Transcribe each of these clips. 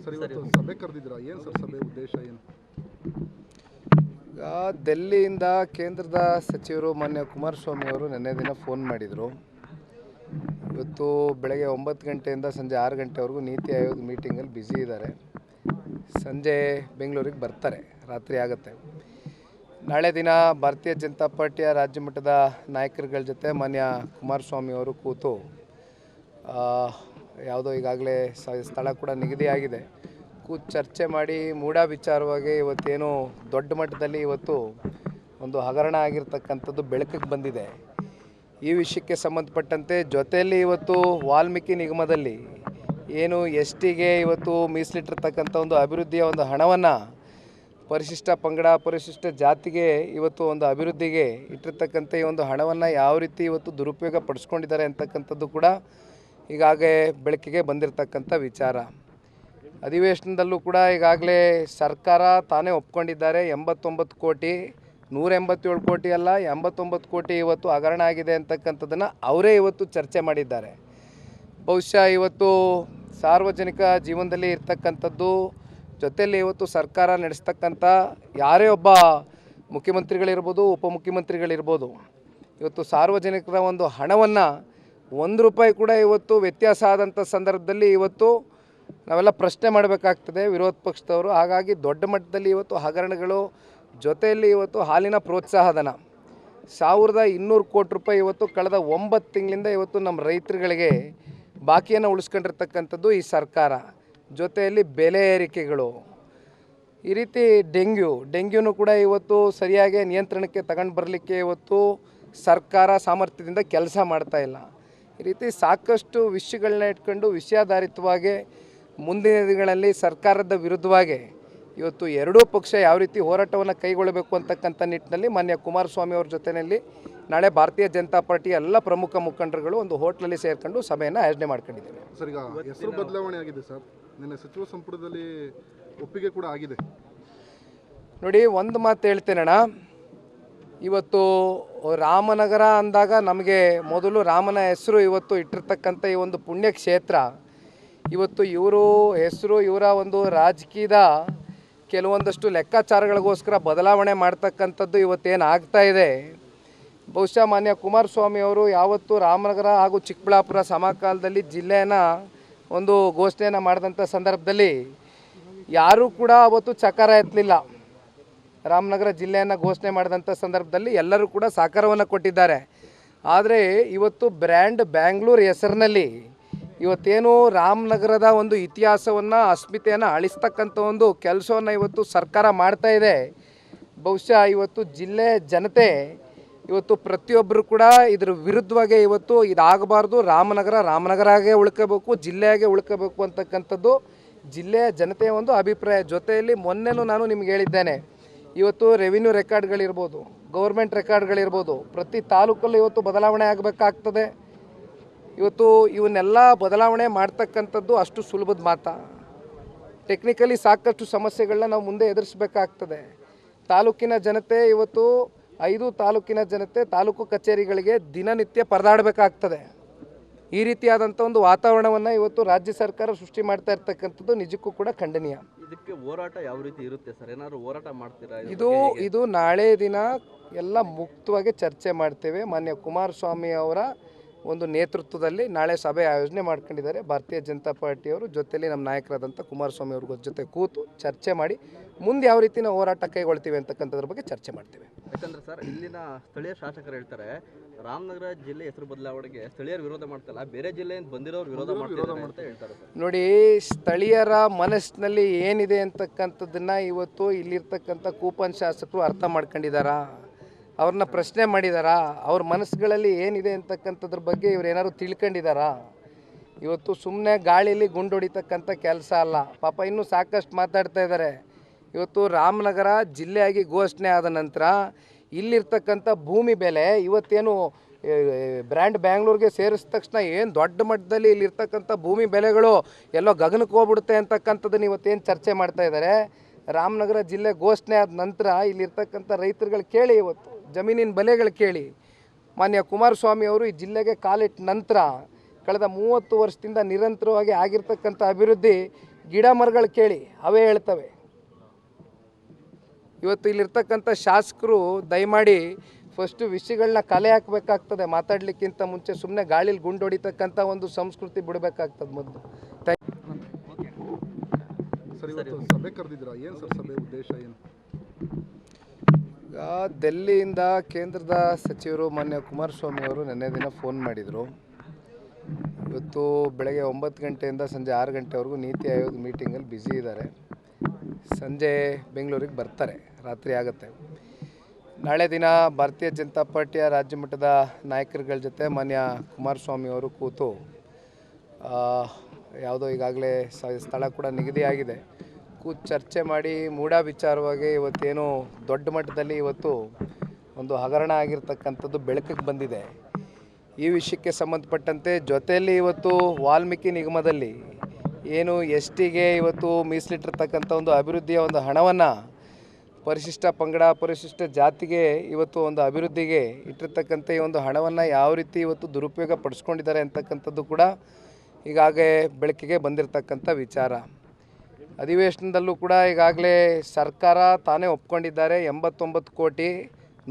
Sir ಇವತ್ತು ಸಭೆ ಕರೆದಿದ್ದೀರಾ, ಏನು ಸರ್ ಸಭೆ ಉದ್ದೇಶ ಏನು? ದಿಲ್ಲಿಯಿಂದ ಕೇಂದ್ರದ ಸಚಿವರು ಮಾನ್ಯ ಕುಮಾರಸ್ವಾಮಿ ಅವರು ನಿನ್ನೆ ದಿನ ಫೋನ್ ಮಾಡಿದರು. ಇವತ್ತು ಬೆಳಗ್ಗೆ 9 ಗಂಟೆಯಿಂದ ಸಂಜೆ 6 ಗಂಟೆವರೆಗೂ ನೀತಿ ಆಯೋಗ ಮೀಟಿಂಗಲ್ಲಿ ಬ್ಯುಸಿ ಇದ್ದಾರೆ. ಸಂಜೆ ಬೆಂಗಳೂರಿಗೆ ಬರ್ತಾರೆ, ರಾತ್ರಿ ಆಗುತ್ತೆ. ನಾಳೆ ದಿನ ಭಾರತೀಯ ಜನತಾ ಪಾರ್ಟಿಯ ರಾಜ್ಯ ಮಟ್ಟದ ನಾಯಕರುಗಳ ಜೊತೆ ಮಾನ್ಯ ಕುಮಾರಸ್ವಾಮಿ ಅವರು ಕೂತು ಯಾವುದೋ ಈಗಾಗಲೇ ಸ್ಥಳ ಕೂಡ ನಿಗದಿಯಾಗಿದೆ, ಕೂತು ಚರ್ಚೆ ಮಾಡಿ ಮೂಢ ವಿಚಾರವಾಗಿ ಇವತ್ತೇನು ದೊಡ್ಡ ಮಟ್ಟದಲ್ಲಿ ಇವತ್ತು ಒಂದು ಹಗರಣ ಆಗಿರ್ತಕ್ಕಂಥದ್ದು ಬೆಳಕಿಗೆ ಬಂದಿದೆ. ಈ ವಿಷಯಕ್ಕೆ ಸಂಬಂಧಪಟ್ಟಂತೆ ಜೊತೆಯಲ್ಲಿ ಇವತ್ತು ವಾಲ್ಮೀಕಿ ನಿಗಮದಲ್ಲಿ ಏನು STಗೆ ಇವತ್ತು ಮೀಸಲಿಟ್ಟಿರ್ತಕ್ಕಂಥ ಒಂದು ಅಭಿವೃದ್ಧಿಯ ಒಂದು ಹಣವನ್ನು ಪರಿಶಿಷ್ಟ ಪಂಗಡ ಪರಿಶಿಷ್ಟ ಜಾತಿಗೆ ಇವತ್ತು ಒಂದು ಅಭಿವೃದ್ಧಿಗೆ ಇಟ್ಟಿರ್ತಕ್ಕಂಥ ಈ ಒಂದು ಹಣವನ್ನು ಯಾವ ರೀತಿ ಇವತ್ತು ದುರುಪಯೋಗ ಪಡಿಸ್ಕೊಂಡಿದ್ದಾರೆ ಅಂತಕ್ಕಂಥದ್ದು ಕೂಡ ಈಗಾಗಲೇ ಬೆಳಕಿಗೆ ಬಂದಿರತಕ್ಕಂಥ ವಿಚಾರ. ಅಧಿವೇಶನದಲ್ಲೂ ಕೂಡ ಈಗಾಗಲೇ ಸರ್ಕಾರ ತಾನೇ ಒಪ್ಕೊಂಡಿದ್ದಾರೆ. 89 ಕೋಟಿ 187 ಕೋಟಿ ಅಲ್ಲ 89 ಕೋಟಿ ಇವತ್ತು ಹಗರಣ ಆಗಿದೆ ಅಂತಕ್ಕಂಥದ್ದನ್ನು ಅವರೇ ಇವತ್ತು ಚರ್ಚೆ ಮಾಡಿದ್ದಾರೆ. ಬಹುಶಃ ಇವತ್ತು ಸಾರ್ವಜನಿಕ ಜೀವನದಲ್ಲಿ ಇರ್ತಕ್ಕಂಥದ್ದು ಜೊತೆಯಲ್ಲಿ ಇವತ್ತು ಸರ್ಕಾರ ನಡೆಸ್ತಕ್ಕಂಥ ಯಾರೇ ಒಬ್ಬ ಮುಖ್ಯಮಂತ್ರಿಗಳಿರ್ಬೋದು ಉಪಮುಖ್ಯಮಂತ್ರಿಗಳಿರ್ಬೋದು, ಇವತ್ತು ಸಾರ್ವಜನಿಕರ ಒಂದು ಹಣವನ್ನು 1 ರೂಪಾಯಿ ಕೂಡ ಇವತ್ತು ವ್ಯತ್ಯಾಸ ಆದಂಥ ಸಂದರ್ಭದಲ್ಲಿ ಇವತ್ತು ನಾವೆಲ್ಲ ಪ್ರಶ್ನೆ ಮಾಡಬೇಕಾಗ್ತದೆ ವಿರೋಧ ಪಕ್ಷದವರು. ಹಾಗಾಗಿ ದೊಡ್ಡ ಮಟ್ಟದಲ್ಲಿ ಇವತ್ತು ಹಗರಣಗಳು, ಜೊತೆಯಲ್ಲಿ ಇವತ್ತು ಹಾಲಿನ ಪ್ರೋತ್ಸಾಹಧನ 1200 ಕೋಟಿ ರೂಪಾಯಿ ಇವತ್ತು ಕಳೆದ 9 ತಿಂಗಳಿಂದ ಇವತ್ತು ನಮ್ಮ ರೈತರುಗಳಿಗೆ ಬಾಕಿಯನ್ನು ಉಳಿಸ್ಕೊಂಡಿರ್ತಕ್ಕಂಥದ್ದು ಈ ಸರ್ಕಾರ. ಜೊತೆಯಲ್ಲಿ ಬೆಲೆ ಏರಿಕೆಗಳು, ಈ ರೀತಿ ಡೆಂಗ್ಯೂನು ಕೂಡ ಇವತ್ತು ಸರಿಯಾಗಿ ನಿಯಂತ್ರಣಕ್ಕೆ ತಗೊಂಡು ಬರಲಿಕ್ಕೆ ಇವತ್ತು ಸರ್ಕಾರ ಸಾಮರ್ಥ್ಯದಿಂದ ಕೆಲಸ ಮಾಡ್ತಾಯಿಲ್ಲ. ಈ ರೀತಿ ಸಾಕಷ್ಟು ವಿಷಯಗಳನ್ನ ಇಟ್ಕೊಂಡು ವಿಷಯಾಧಾರಿತವಾಗಿ ಮುಂದಿನ ದಿನಗಳಲ್ಲಿ ಸರ್ಕಾರದ ವಿರುದ್ಧವಾಗಿ ಇವತ್ತು ಎರಡೂ ಪಕ್ಷ ಯಾವ ರೀತಿ ಹೋರಾಟವನ್ನು ಕೈಗೊಳ್ಳಬೇಕು ಅಂತಕ್ಕಂಥ ನಿಟ್ಟಿನಲ್ಲಿ ಮಾನ್ಯ ಕುಮಾರಸ್ವಾಮಿ ಅವ್ರ ಜೊತೆಯಲ್ಲಿ ನಾಳೆ ಭಾರತೀಯ ಜನತಾ ಪಾರ್ಟಿ ಎಲ್ಲ ಪ್ರಮುಖ ಮುಖಂಡರುಗಳು ಒಂದು ಹೋಟ್ಲಲ್ಲಿ ಸೇರ್ಕೊಂಡು ಸಭೆಯನ್ನು ಆಯೋಜನೆ ಮಾಡ್ಕೊಂಡಿದ್ದೇವೆ. ಸರ್ ಈಗ ಹೆಸರು ಬದಲಾವಣೆ ಆಗಿದೆ ಸರ್, ನಿನ್ನೆ ಸಚಿವ ಸಂಪುಟದಲ್ಲಿ ಒಪ್ಪಿಗೆ ಕೂಡ ಆಗಿದೆ. ನೋಡಿ, ಒಂದು ಮಾತು ಹೇಳ್ತೇನಣ್ಣ, ಇವತ್ತು ರಾಮನಗರ ಅಂದಾಗ ನಮಗೆ ಮೊದಲು ರಾಮನ ಹೆಸರು ಇವತ್ತು ಇಟ್ಟಿರ್ತಕ್ಕಂಥ ಈ ಒಂದು ಪುಣ್ಯಕ್ಷೇತ್ರ ಇವತ್ತು ಇವರ ಒಂದು ರಾಜಕೀಯದ ಕೆಲವೊಂದಷ್ಟು ಲೆಕ್ಕಾಚಾರಗಳಿಗೋಸ್ಕರ ಬದಲಾವಣೆ ಮಾಡ್ತಕ್ಕಂಥದ್ದು ಇವತ್ತೇನು ಆಗ್ತಾ ಇದೆ. ಬಹುಶಃ ಮಾನ್ಯ ಕುಮಾರಸ್ವಾಮಿ ಅವರು ಯಾವತ್ತು ರಾಮನಗರ ಹಾಗೂ ಚಿಕ್ಕಬಳ್ಳಾಪುರ ಸಮಕಾಲದಲ್ಲಿ ಜಿಲ್ಲೆಯನ್ನು ಒಂದು ಘೋಷಣೆಯನ್ನು ಮಾಡಿದಂಥ ಸಂದರ್ಭದಲ್ಲಿ ಯಾರೂ ಕೂಡ ಅವತ್ತು ಚಕಾರ ಎತ್ತಲಿಲ್ಲ. ರಾಮನಗರ ಜಿಲ್ಲೆಯನ್ನು ಘೋಷಣೆ ಮಾಡಿದಂಥ ಸಂದರ್ಭದಲ್ಲಿ ಎಲ್ಲರೂ ಕೂಡ ಸಹಕಾರವನ್ನು ಕೊಟ್ಟಿದ್ದಾರೆ. ಆದರೆ ಇವತ್ತು ಬ್ರ್ಯಾಂಡ್ ಬ್ಯಾಂಗ್ಳೂರು ಹೆಸರಿನಲ್ಲಿ ಇವತ್ತೇನು ರಾಮನಗರದ ಒಂದು ಇತಿಹಾಸವನ್ನು ಅಸ್ಮಿತೆಯನ್ನು ಅಳಿಸ್ತಕ್ಕಂಥ ಒಂದು ಕೆಲಸವನ್ನು ಇವತ್ತು ಸರ್ಕಾರ ಮಾಡ್ತಾ ಇದೆ. ಬಹುಶಃ ಇವತ್ತು ಜಿಲ್ಲೆ ಜನತೆ ಇವತ್ತು ಪ್ರತಿಯೊಬ್ಬರು ಕೂಡ ಇದ್ರ ವಿರುದ್ಧವಾಗಿ ಇವತ್ತು ಇದಾಗಬಾರ್ದು, ರಾಮನಗರಾಗೆ ಉಳ್ಕೋಬೇಕು, ಜಿಲ್ಲೆಯಾಗೆ ಉಳ್ಕೋಬೇಕು ಅಂತಕ್ಕಂಥದ್ದು ಜಿಲ್ಲೆಯ ಜನತೆಯ ಒಂದು ಅಭಿಪ್ರಾಯ. ಜೊತೆಯಲ್ಲಿ ಮೊನ್ನೆನೂ ನಾನು ನಿಮ್ಗೆ ಹೇಳಿದ್ದೇನೆ, ಇವತ್ತು ರೆವಿನ್ಯೂ ರೆಕಾರ್ಡ್ಗಳಿರ್ಬೋದು, ಗೌರ್ಮೆಂಟ್ ರೆಕಾರ್ಡ್ಗಳಿರ್ಬೋದು, ಪ್ರತಿ ತಾಲೂಕಲ್ಲೂ ಇವತ್ತು ಬದಲಾವಣೆ ಆಗಬೇಕಾಗ್ತದೆ. ಇವತ್ತು ಇವನ್ನೆಲ್ಲ ಬದಲಾವಣೆ ಮಾಡ್ತಕ್ಕಂಥದ್ದು ಅಷ್ಟು ಸುಲಭದ ಮಾತಾ? ಟೆಕ್ನಿಕಲಿ ಸಾಕಷ್ಟು ಸಮಸ್ಯೆಗಳನ್ನ ನಾವು ಮುಂದೆ ಎದುರಿಸಬೇಕಾಗ್ತದೆ. ತಾಲೂಕಿನ ಜನತೆ ಇವತ್ತು 5 ತಾಲೂಕಿನ ಜನತೆ ತಾಲೂಕು ಕಚೇರಿಗಳಿಗೆ ದಿನನಿತ್ಯ ಪರದಾಡಬೇಕಾಗ್ತದೆ. ಈ ರೀತಿಯಾದಂಥ ಒಂದು ವಾತಾವರಣವನ್ನು ಇವತ್ತು ರಾಜ್ಯ ಸರ್ಕಾರ ಸೃಷ್ಟಿ ಮಾಡ್ತಾ ಇರ್ತಕ್ಕಂಥದ್ದು ನಿಜಕ್ಕೂ ಕೂಡ ಖಂಡನೀಯ. ಇದಕ್ಕೆ ಹೋರಾಟ ಯಾವ ರೀತಿ ಇರುತ್ತೆ ಸರ್? ಏನಾದ್ರು ಹೋರಾಟ ಮಾಡ್ತೀರಾ? ಇದು ನಾಳೆ ದಿನ ಎಲ್ಲ ಮುಕ್ತವಾಗಿ ಚರ್ಚೆ ಮಾಡ್ತೇವೆ. ಮಾನ್ಯ ಕುಮಾರಸ್ವಾಮಿ ಅವರ ಒಂದು ನೇತೃತ್ವದಲ್ಲಿ ನಾಳೆ ಸಭೆ ಆಯೋಜನೆ ಮಾಡ್ಕೊಂಡಿದ್ದಾರೆ ಭಾರತೀಯ ಜನತಾ ಪಾರ್ಟಿಯವರು. ಜೊತೆಯಲ್ಲಿ ನಮ್ಮ ನಾಯಕರಾದಂಥ ಕುಮಾರಸ್ವಾಮಿ ಅವ್ರ ಜೊತೆ ಕೂತು ಚರ್ಚೆ ಮಾಡಿ ಮುಂದೆ ಯಾವ ರೀತಿ ನಾವು ಹೋರಾಟ ಕೈಗೊಳ್ತೀವಿ ಅಂತಕ್ಕಂಥದ್ರ ಬಗ್ಗೆ ಚರ್ಚೆ ಮಾಡ್ತೀವಿ. ಯಾಕಂದ್ರೆ ಸರ್, ಇಲ್ಲಿನ ಸ್ಥಳೀಯ ಶಾಸಕರು ಹೇಳ್ತಾರೆ ರಾಮನಗರ ಜಿಲ್ಲೆ ಹೆಸರು ಬದಲಾವಣೆಗೆ ಸ್ಥಳೀಯರು ವಿರೋಧ ಮಾಡ್ತಲ್ಲ, ಬೇರೆ ಜಿಲ್ಲೆಯಿಂದ ಬಂದಿರೋರು ವಿರೋಧ ಮಾಡ್ತಾರೆ ಅಂತ ಹೇಳ್ತಾರೆ ಸರ್. ನೋಡಿ, ಸ್ಥಳೀಯರ ಮನಸ್ಸಿನಲ್ಲಿ ಏನಿದೆ ಅಂತಕ್ಕಂಥದ್ದನ್ನು ಇವತ್ತು ಇಲ್ಲಿರ್ತಕ್ಕಂಥ ಕೂಪನ್ ಶಾಸಕರು ಅರ್ಥ ಮಾಡ್ಕೊಂಡಿದ್ದಾರಾ? ಅವ್ರನ್ನ ಪ್ರಶ್ನೆ ಮಾಡಿದಾರಾ? ಅವ್ರ ಮನಸ್ಸುಗಳಲ್ಲಿ ಏನಿದೆ ಅಂತಕ್ಕಂಥದ್ರ ಬಗ್ಗೆ ಇವ್ರು ಏನಾದ್ರು ತಿಳ್ಕೊಂಡಿದ್ದಾರಾ? ಇವತ್ತು ಸುಮ್ಮನೆ ಗಾಳಿಯಲ್ಲಿ ಗುಂಡು ಹೊಡಿತಕ್ಕಂಥ ಕೆಲಸ ಅಲ್ಲ. ಪಾಪ ಇನ್ನೂ ಸಾಕಷ್ಟು ಮಾತಾಡ್ತಾ ಇದ್ದಾರೆ. ಇವತ್ತು ರಾಮನಗರ ಜಿಲ್ಲೆಯಾಗಿ ಘೋಷಣೆ ಆದ ನಂತರ ಇಲ್ಲಿರ್ತಕ್ಕಂಥ ಭೂಮಿ ಬೆಲೆ ಇವತ್ತೇನು ಬ್ರ್ಯಾಂಡ್ ಬ್ಯಾಂಗ್ಳೂರಿಗೆ ಸೇರಿಸಿದ ತಕ್ಷಣ ಏನು ದೊಡ್ಡ ಮಟ್ಟದಲ್ಲಿ ಇಲ್ಲಿರ್ತಕ್ಕಂಥ ಭೂಮಿ ಬೆಲೆಗಳು ಎಲ್ಲೋ ಗಗನಕ್ಕೆ ಹೋಗ್ಬಿಡುತ್ತೆ ಅಂತಕ್ಕಂಥದ್ದನ್ನು ಇವತ್ತೇನು ಚರ್ಚೆ ಮಾಡ್ತಾ ಇದ್ದಾರೆ. ರಾಮನಗರ ಜಿಲ್ಲೆ ಘೋಷಣೆ ಆದ ನಂತರ ಇಲ್ಲಿರ್ತಕ್ಕಂಥ ರೈತರುಗಳು ಕೇಳಿ, ಇವತ್ತು ಜಮೀನಿನ ಬೆಲೆಗಳು ಕೇಳಿ. ಮಾನ್ಯ ಕುಮಾರಸ್ವಾಮಿ ಅವರು ಈ ಜಿಲ್ಲೆಗೆ ಕಾಲಿಟ್ಟ ನಂತರ ಕಳೆದ 30 ವರ್ಷದಿಂದ ನಿರಂತರವಾಗಿ ಆಗಿರ್ತಕ್ಕಂಥ ಅಭಿವೃದ್ಧಿ ಗಿಡ ಮರಗಳು ಕೇಳಿ ಅವೇ ಹೇಳ್ತವೆ. ಇವತ್ತು ಇಲ್ಲಿರ್ತಕ್ಕಂಥ ಶಾಸಕರು ದಯಮಾಡಿ ಫಸ್ಟು ವಿಷಯಗಳನ್ನ ಕಲೆ ಹಾಕಬೇಕಾಗ್ತದೆ. ಮಾತಾಡಲಿಕ್ಕಿಂತ ಮುಂಚೆ ಸುಮ್ಮನೆ ಗಾಳಿಲಿ ಗುಂಡು ಹೊಡಿತಕ್ಕಂಥ ಒಂದು ಸಂಸ್ಕೃತಿ ಬಿಡಬೇಕಾಗ್ತದೆ ಮೊದಲು. ಸರ್ ಇವತ್ತು ಸಭೆ ಕರೆದಿದ್ದೀರಾ, ಏನು ಸರ್ ಸಭೆ ಉದ್ದೇಶ ಏನು? ಈಗ ಡೆಲ್ಲಿಯಿಂದ ಕೇಂದ್ರದ ಸಚಿವರು ಮಾನ್ಯ ಕುಮಾರಸ್ವಾಮಿ ಅವರು ನಿನ್ನೆ ದಿನ ಫೋನ್ ಮಾಡಿದರು. ಇವತ್ತು ಬೆಳಗ್ಗೆ 9 ಗಂಟೆಯಿಂದ ಸಂಜೆ 6 ಗಂಟೆವರೆಗೂ ನೀತಿ ಆಯೋಗ ಮೀಟಿಂಗಲ್ಲಿ ಬ್ಯುಸಿ ಇದ್ದಾರೆ. ಸಂಜೆ ಬೆಂಗಳೂರಿಗೆ ಬರ್ತಾರೆ, ರಾತ್ರಿ ಆಗುತ್ತೆ. ನಾಳೆ ದಿನ ಭಾರತೀಯ ಜನತಾ ಪಾರ್ಟಿಯ ರಾಜ್ಯ ಮಟ್ಟದ ನಾಯಕರುಗಳ ಜೊತೆ ಮಾನ್ಯ ಕುಮಾರಸ್ವಾಮಿ ಅವರು ಕೂತು ಯಾವುದೋ ಈಗಾಗಲೇ ಸ್ಥಳ ಕೂಡ ನಿಗದಿಯಾಗಿದೆ, ಕೂತು ಚರ್ಚೆ ಮಾಡಿ ಮೂಢ ವಿಚಾರವಾಗಿ ಇವತ್ತೇನು ದೊಡ್ಡ ಮಟ್ಟದಲ್ಲಿ ಇವತ್ತು ಒಂದು ಹಗರಣ ಆಗಿರ್ತಕ್ಕಂಥದ್ದು ಬೆಳಕಿಗೆ ಬಂದಿದೆ. ಈ ವಿಷಯಕ್ಕೆ ಸಂಬಂಧಪಟ್ಟಂತೆ ಜೊತೆಯಲ್ಲಿ ಇವತ್ತು ವಾಲ್ಮೀಕಿ ನಿಗಮದಲ್ಲಿ ಏನು STಗೆ ಇವತ್ತು ಮೀಸಲಿಟ್ಟಿರ್ತಕ್ಕಂಥ ಒಂದು ಅಭಿವೃದ್ಧಿಯ ಒಂದು ಹಣವನ್ನು ಪರಿಶಿಷ್ಟ ಪಂಗಡ ಪರಿಶಿಷ್ಟ ಜಾತಿಗೆ ಇವತ್ತು ಒಂದು ಅಭಿವೃದ್ಧಿಗೆ ಇಟ್ಟಿರ್ತಕ್ಕಂಥ ಈ ಒಂದು ಹಣವನ್ನು ಯಾವ ರೀತಿ ಇವತ್ತು ದುರುಪಯೋಗ ಪಡಿಸ್ಕೊಂಡಿದ್ದಾರೆ ಅಂತಕ್ಕಂಥದ್ದು ಕೂಡ ಈಗಾಗಲೇ ಬೆಳಕಿಗೆ ಬಂದಿರತಕ್ಕಂಥ ವಿಚಾರ. ಅಧಿವೇಶನದಲ್ಲೂ ಕೂಡ ಈಗಾಗಲೇ ಸರ್ಕಾರ ತಾನೇ ಒಪ್ಕೊಂಡಿದ್ದಾರೆ 89 ಕೋಟಿ,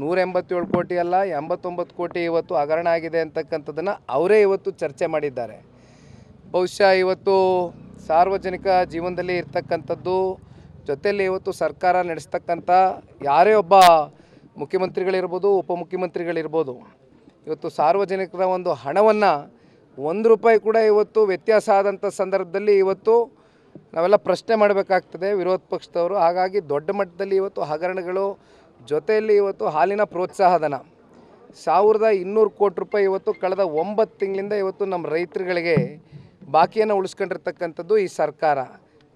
187 ಕೋಟಿ ಅಲ್ಲ 89 ಕೋಟಿ ಇವತ್ತು ಹಗರಣ ಆಗಿದೆ ಅಂತಕ್ಕಂಥದ್ದನ್ನು ಅವರೇ ಇವತ್ತು ಚರ್ಚೆ ಮಾಡಿದ್ದಾರೆ. ಬಹುಶಃ ಇವತ್ತು ಸಾರ್ವಜನಿಕ ಜೀವನದಲ್ಲಿ ಇರ್ತಕ್ಕಂಥದ್ದು ಜೊತೆಯಲ್ಲಿ ಇವತ್ತು ಸರ್ಕಾರ ನಡೆಸ್ತಕ್ಕಂಥ ಯಾರೇ ಒಬ್ಬ ಮುಖ್ಯಮಂತ್ರಿಗಳಿರ್ಬೋದು ಉಪಮುಖ್ಯಮಂತ್ರಿಗಳಿರ್ಬೋದು, ಇವತ್ತು ಸಾರ್ವಜನಿಕರ ಒಂದು ಹಣವನ್ನು 1 ರೂಪಾಯಿ ಕೂಡ ಇವತ್ತು ವ್ಯತ್ಯಾಸ ಆದಂಥ ಸಂದರ್ಭದಲ್ಲಿ ಇವತ್ತು ನಾವೆಲ್ಲ ಪ್ರಶ್ನೆ ಮಾಡಬೇಕಾಗ್ತದೆ ವಿರೋಧ ಪಕ್ಷದವರು. ಹಾಗಾಗಿ ದೊಡ್ಡ ಮಟ್ಟದಲ್ಲಿ ಇವತ್ತು ಹಗರಣಗಳು, ಜೊತೆಯಲ್ಲಿ ಇವತ್ತು ಹಾಲಿನ ಪ್ರೋತ್ಸಾಹಧನ 1200 ಕೋಟಿ ರೂಪಾಯಿ ಇವತ್ತು ಕಳೆದ 9 ತಿಂಗಳಿಂದ ಇವತ್ತು ನಮ್ಮ ರೈತರುಗಳಿಗೆ ಬಾಕಿಯನ್ನು ಉಳಿಸ್ಕೊಂಡಿರ್ತಕ್ಕಂಥದ್ದು ಈ ಸರ್ಕಾರ.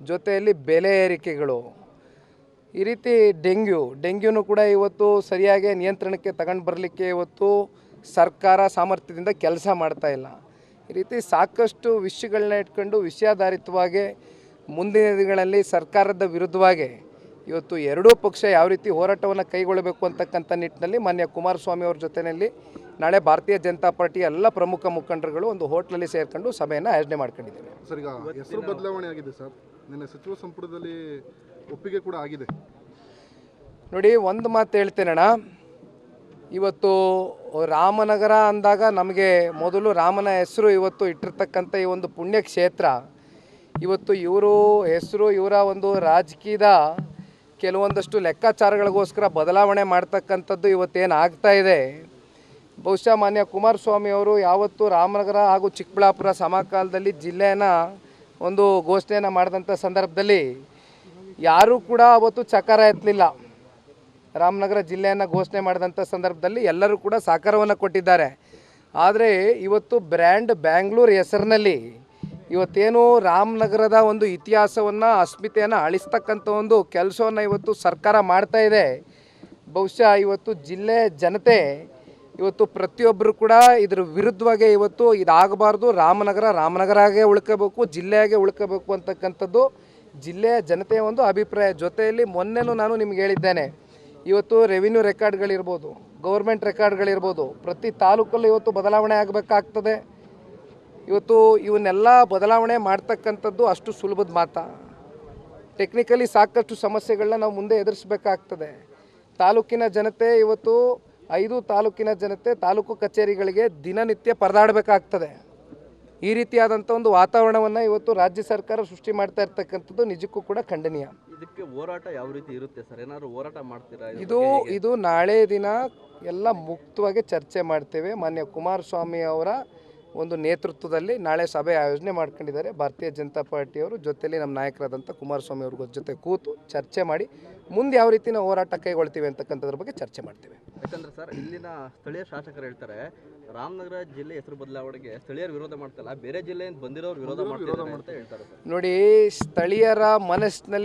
ಜೊತೆಯಲ್ಲಿ ಬೆಲೆ ಏರಿಕೆಗಳು, ಈ ರೀತಿ ಡೆಂಗ್ಯೂನು ಕೂಡ ಇವತ್ತು ಸರಿಯಾಗಿ ನಿಯಂತ್ರಣಕ್ಕೆ ತಗೊಂಡು ಬರಲಿಕ್ಕೆ ಇವತ್ತು ಸರ್ಕಾರ ಸಾಮರ್ಥ್ಯದಿಂದ ಕೆಲಸ ಮಾಡ್ತಾ ಇಲ್ಲ. ಈ ರೀತಿ ಸಾಕಷ್ಟು ವಿಷಯಗಳನ್ನ ಇಟ್ಕೊಂಡು ವಿಷಯಾಧಾರಿತವಾಗಿ ಮುಂದಿನ ದಿನಗಳಲ್ಲಿ ಸರ್ಕಾರದ ವಿರುದ್ಧವಾಗಿ ಇವತ್ತು ಎರಡೂ ಪಕ್ಷ ಯಾವ ರೀತಿ ಹೋರಾಟವನ್ನು ಕೈಗೊಳ್ಳಬೇಕು ಅಂತಕ್ಕಂಥ ನಿಟ್ಟಿನಲ್ಲಿ ಮಾನ್ಯ ಕುಮಾರಸ್ವಾಮಿ ಅವ್ರ ಜೊತೆಯಲ್ಲಿ ನಾಳೆ ಭಾರತೀಯ ಜನತಾ ಪಾರ್ಟಿ ಎಲ್ಲ ಪ್ರಮುಖ ಮುಖಂಡರುಗಳು ಒಂದು ಹೋಟ್ಲಲ್ಲಿ ಸೇರ್ಕೊಂಡು ಸಭೆಯನ್ನು ಆಯೋಜನೆ ಮಾಡ್ಕೊಂಡಿದ್ದೇವೆ. ಸರ್ ಈಗ ಹೆಸರು ಬದಲಾವಣೆ ಆಗಿದೆ ಸರ್, ನಿನ್ನೆ ಸಚಿವ ಸಂಪುಟದಲ್ಲಿ ಒಪ್ಪಿಗೆ ಕೂಡ ಆಗಿದೆ. ನೋಡಿ, ಒಂದು ಮಾತು ಹೇಳ್ತೇನಣ್ಣ, ಇವತ್ತು ರಾಮನಗರ ಅಂದಾಗ ನಮಗೆ ಮೊದಲು ರಾಮನ ಹೆಸರು ಇವತ್ತು ಇಟ್ಟಿರ್ತಕ್ಕಂಥ ಈ ಒಂದು ಪುಣ್ಯಕ್ಷೇತ್ರ ಇವತ್ತು ಇವರು ಹೆಸರು ಇವರ ಒಂದು ರಾಜಕೀಯದ ಕೆಲವೊಂದಷ್ಟು ಲೆಕ್ಕಾಚಾರಗಳಿಗೋಸ್ಕರ ಬದಲಾವಣೆ ಮಾಡ್ತಕ್ಕಂಥದ್ದು ಇವತ್ತೇನು ಆಗ್ತಾ ಇದೆ. ಬಹುಶಃ ಮಾನ್ಯ ಕುಮಾರಸ್ವಾಮಿ ಅವರು ಯಾವತ್ತು ರಾಮನಗರ ಹಾಗೂ ಚಿಕ್ಕಬಳ್ಳಾಪುರ ಸಮಕಾಲದಲ್ಲಿ ಜಿಲ್ಲೆಯನ್ನು ಒಂದು ಘೋಷಣೆಯನ್ನು ಮಾಡಿದಂಥ ಸಂದರ್ಭದಲ್ಲಿ ಯಾರೂ ಕೂಡ ಅವತ್ತು ಚಕಾರ ಎತ್ತಲಿಲ್ಲ. ರಾಮನಗರ ಜಿಲ್ಲೆಯನ್ನು ಘೋಷಣೆ ಮಾಡಿದಂಥ ಸಂದರ್ಭದಲ್ಲಿ ಎಲ್ಲರೂ ಕೂಡ ಸಹಕಾರವನ್ನು ಕೊಟ್ಟಿದ್ದಾರೆ. ಆದರೆ ಇವತ್ತು ಬ್ರ್ಯಾಂಡ್ ಬ್ಯಾಂಗ್ಳೂರು ಹೆಸರಿನಲ್ಲಿ ಇವತ್ತೇನು ರಾಮನಗರದ ಒಂದು ಇತಿಹಾಸವನ್ನು ಅಸ್ಮಿತೆಯನ್ನು ಅಳಿಸ್ತಕ್ಕಂಥ ಒಂದು ಕೆಲಸವನ್ನು ಇವತ್ತು ಸರ್ಕಾರ ಮಾಡ್ತಾ ಇದೆ. ಬಹುಶಃ ಇವತ್ತು ಜಿಲ್ಲೆ ಜನತೆ ಇವತ್ತು ಪ್ರತಿಯೊಬ್ಬರು ಕೂಡ ಇದ್ರ ವಿರುದ್ಧವಾಗಿ ಇವತ್ತು ಇದಾಗಬಾರ್ದು, ರಾಮನಗರಾಗೆ ಉಳ್ಕೋಬೇಕು, ಜಿಲ್ಲೆಯಾಗೆ ಉಳ್ಕೋಬೇಕು ಅಂತಕ್ಕಂಥದ್ದು ಜಿಲ್ಲೆಯ ಜನತೆಯ ಒಂದು ಅಭಿಪ್ರಾಯ. ಜೊತೆಯಲ್ಲಿ ಮೊನ್ನೆನೂ ನಾನು ನಿಮ್ಗೆ ಹೇಳಿದ್ದೇನೆ, ಇವತ್ತು ರೆವಿನ್ಯೂ ರೆಕಾರ್ಡ್ಗಳಿರ್ಬೋದು, ಗೌರ್ಮೆಂಟ್ ರೆಕಾರ್ಡ್ಗಳಿರ್ಬೋದು, ಪ್ರತಿ ತಾಲೂಕಲ್ಲೂ ಇವತ್ತು ಬದಲಾವಣೆ ಆಗಬೇಕಾಗ್ತದೆ. ಇವತ್ತು ಇವನ್ನೆಲ್ಲ ಬದಲಾವಣೆ ಮಾಡ್ತಕ್ಕಂಥದ್ದು ಅಷ್ಟು ಸುಲಭದ ಮಾತಾ? ಟೆಕ್ನಿಕಲಿ ಸಾಕಷ್ಟು ಸಮಸ್ಯೆಗಳನ್ನ ನಾವು ಮುಂದೆ ಎದುರಿಸಬೇಕಾಗ್ತದೆ. ತಾಲೂಕಿನ ಜನತೆ ಇವತ್ತು 5 ತಾಲೂಕಿನ ಜನತೆ ತಾಲೂಕು ಕಚೇರಿಗಳಿಗೆ ದಿನನಿತ್ಯ ಪರದಾಡಬೇಕಾಗ್ತದೆ. ಈ ರೀತಿಯಾದಂಥ ಒಂದು ವಾತಾವರಣವನ್ನು ಇವತ್ತು ರಾಜ್ಯ ಸರ್ಕಾರ ಸೃಷ್ಟಿ ಮಾಡ್ತಾ ಇರ್ತಕ್ಕಂಥದ್ದು ನಿಜಕ್ಕೂ ಕೂಡ ಖಂಡನೀಯ. ಇದಕ್ಕೆ ಹೋರಾಟ ಯಾವ ರೀತಿ ಇರುತ್ತೆ ಸರ್? ಏನಾದ್ರು ಹೋರಾಟ ಮಾಡ್ತೀರಾ? ಇದು ನಾಳೆ ದಿನ ಎಲ್ಲ ಮುಕ್ತವಾಗಿ ಚರ್ಚೆ ಮಾಡ್ತೇವೆ. ಮಾನ್ಯ ಕುಮಾರಸ್ವಾಮಿ ಅವರ ಒಂದು ನೇತೃತ್ವದಲ್ಲಿ ನಾಳೆ ಸಭೆ ಆಯೋಜನೆ ಮಾಡ್ಕೊಂಡಿದ್ದಾರೆ ಭಾರತೀಯ ಜನತಾ ಪಾರ್ಟಿಯವರು. ಜೊತೆಯಲ್ಲಿ ನಮ್ಮ ನಾಯಕರಾದಂಥ ಕುಮಾರಸ್ವಾಮಿ ಅವ್ರ ಜೊತೆ ಕೂತು ಚರ್ಚೆ ಮಾಡಿ ಮುಂದೆ ಯಾವ ರೀತಿ ನಾವು ಹೋರಾಟ ಕೈಗೊಳ್ತೀವಿ ಅಂತಕ್ಕಂಥದ್ರ ಬಗ್ಗೆ ಚರ್ಚೆ ಮಾಡ್ತೀವಿ. ಯಾಕಂದ್ರೆ ಸರ್, ಇಲ್ಲಿನ ಸ್ಥಳೀಯ ಶಾಸಕರು ಹೇಳ್ತಾರೆ ರಾಮನಗರ ಜಿಲ್ಲೆ ಹೆಸರು ಬದಲಾವಣೆಗೆ ಸ್ಥಳೀಯರು ವಿರೋಧ ಮಾಡ್ತಲ್ಲ, ಬೇರೆ ಜಿಲ್ಲೆಯಿಂದ ಬಂದಿರೋರು ವಿರೋಧ ಮಾಡ್ತಾರೆ ಅಂತ ಹೇಳ್ತಾರೆ. ನೋಡಿ, ಸ್ಥಳೀಯರ ಮನಸ್ಸಿನಲ್ಲಿ